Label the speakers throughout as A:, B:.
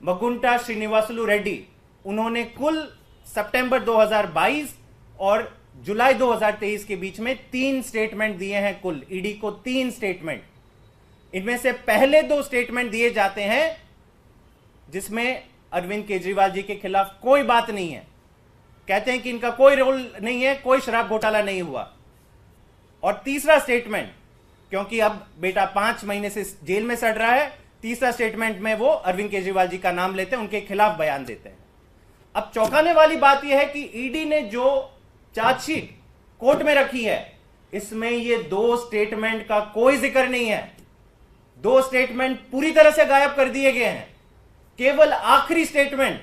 A: मगुंटा श्रीनिवासलू रेड्डी, उन्होंने कुल सितंबर 2022 और जुलाई 2023 के बीच में 3 स्टेटमेंट दिए हैं। कुल ईडी को 3 स्टेटमेंट, इनमें से पहले 2 स्टेटमेंट दिए जाते हैं जिसमें अरविंद केजरीवाल जी के खिलाफ कोई बात नहीं है, कहते हैं कि इनका कोई रोल नहीं है, कोई शराब घोटाला नहीं हुआ। और तीसरा स्टेटमेंट, क्योंकि अब बेटा 5 महीने से जेल में सड़ रहा है, तीसरा स्टेटमेंट में वो अरविंद केजरीवाल जी का नाम लेते हैं, उनके खिलाफ बयान देते हैं। अब चौंकाने वाली बात यह है कि ईडी ने जो चार्जशीट कोर्ट में रखी है, इसमें ये 2 स्टेटमेंट का कोई जिक्र नहीं है। 2 स्टेटमेंट पूरी तरह से गायब कर दिए गए हैं। केवल आखिरी स्टेटमेंट,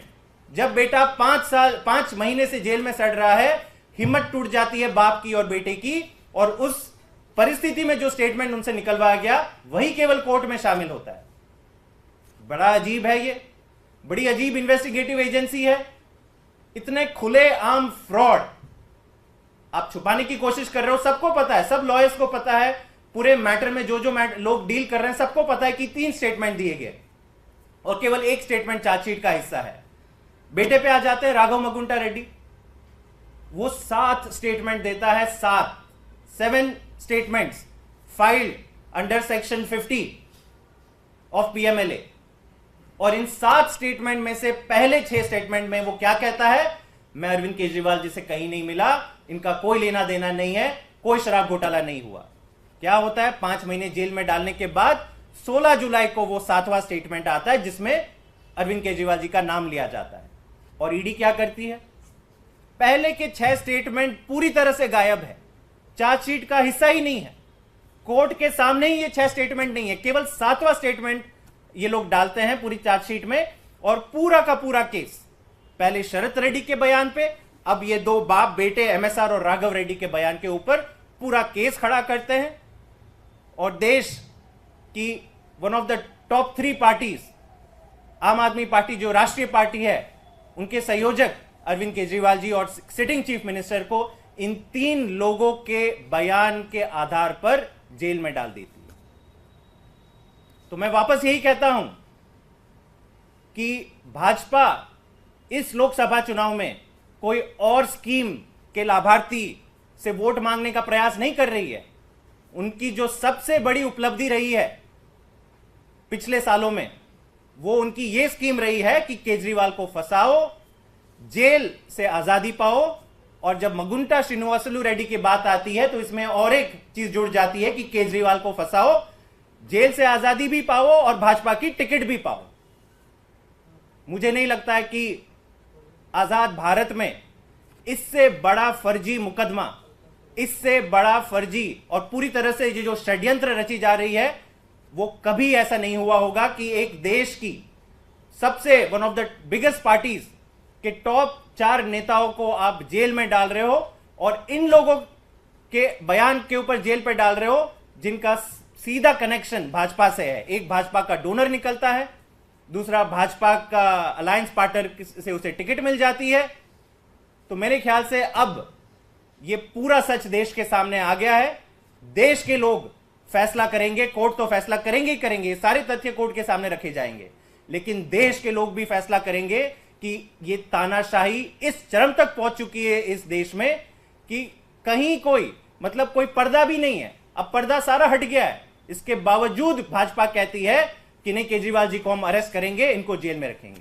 A: जब बेटा 5 महीने से जेल में सड़ रहा है, हिम्मत टूट जाती है बाप की और बेटे की, और उस परिस्थिति में जो स्टेटमेंट उनसे निकलवाया गया वही केवल कोर्ट में शामिल होता है। बड़ा अजीब है, ये बड़ी अजीब इन्वेस्टिगेटिव एजेंसी है। इतने खुले आम फ्रॉड आप छुपाने की कोशिश कर रहे हो, सबको पता है, सब लॉयर्स को पता है, पूरे मैटर में जो लोग डील कर रहे हैं सबको पता है कि 3 स्टेटमेंट दिए गए और केवल 1 स्टेटमेंट चार्जशीट का हिस्सा है। बेटे पे आ जाते हैं राघव मगुंटा रेड्डी, वो 7 स्टेटमेंट देता है, 7 statements filed under section 50 of PMLA. और इन 7 स्टेटमेंट में से पहले 6 स्टेटमेंट में वो क्या कहता है, मैं अरविंद केजरीवाल जी से कहीं नहीं मिला, इनका कोई लेना देना नहीं है, कोई शराब घोटाला नहीं हुआ। क्या होता है, 5 महीने जेल में डालने के बाद 16 जुलाई को वो 7वां स्टेटमेंट आता है जिसमें अरविंद केजरीवाल जी का नाम लिया जाता है। और ईडी क्या करती है, पहले के 6 स्टेटमेंट पूरी तरह से गायब है, चार्जशीट का हिस्सा ही नहीं है, कोर्ट के सामने ही ये 6 स्टेटमेंट नहीं है, केवल 7वां स्टेटमेंट ये लोग डालते हैं पूरी चार्जशीट में। और पूरा का पूरा केस पहले शरत रेड्डी के बयान पे, अब ये 2 बाप बेटे एमएसआर और राघव रेड्डी के बयान के ऊपर पूरा केस खड़ा करते हैं। और देश की one of the top 3 parties, आम आदमी पार्टी जो राष्ट्रीय पार्टी है, उनके संयोजक अरविंद केजरीवाल जी और सिटिंग चीफ मिनिस्टर को इन 3 लोगों के बयान के आधार पर जेल में डाल देती है। तो मैं वापस यही कहता हूं कि भाजपा इस लोकसभा चुनाव में कोई और स्कीम के लाभार्थी से वोट मांगने का प्रयास नहीं कर रही है। उनकी जो सबसे बड़ी उपलब्धि रही है पिछले सालों में, वो उनकी ये स्कीम रही है कि केजरीवाल को फंसाओ, जेल से आजादी पाओ। और जब मगुंटा श्रीनिवासलू रेड्डी की बात आती है तो इसमें और एक चीज जुड़ जाती है कि केजरीवाल को फंसाओ, जेल से आजादी भी पाओ और भाजपा की टिकट भी पाओ। मुझे नहीं लगता है कि आजाद भारत में इससे बड़ा फर्जी मुकदमा, इससे बड़ा फर्जी और पूरी तरह से ये जो षड्यंत्र रची जा रही है, वो कभी ऐसा नहीं हुआ होगा कि एक देश की सबसे one of the biggest parties के टॉप 4 नेताओं को आप जेल में डाल रहे हो और इन लोगों के बयान के ऊपर जेल पे डाल रहे हो जिनका सीधा कनेक्शन भाजपा से है। एक भाजपा का डोनर निकलता है, दूसरा भाजपा का अलायंस पार्टनर से उसे टिकट मिल जाती है। तो मेरे ख्याल से अब ये पूरा सच देश के सामने आ गया है। देश के लोग फैसला करेंगे, कोर्ट तो फैसला करेंगे ही करेंगे, सारे तथ्य कोर्ट के सामने रखे जाएंगे, लेकिन देश के लोग भी फैसला करेंगे कि ये तानाशाही इस चरम तक पहुंच चुकी है इस देश में कि कहीं कोई मतलब कोई पर्दा भी नहीं है। अब पर्दा सारा हट गया है, इसके बावजूद भाजपा कहती है कि नहीं, केजरीवाल जी को हम अरेस्ट करेंगे, इनको जेल में रखेंगे।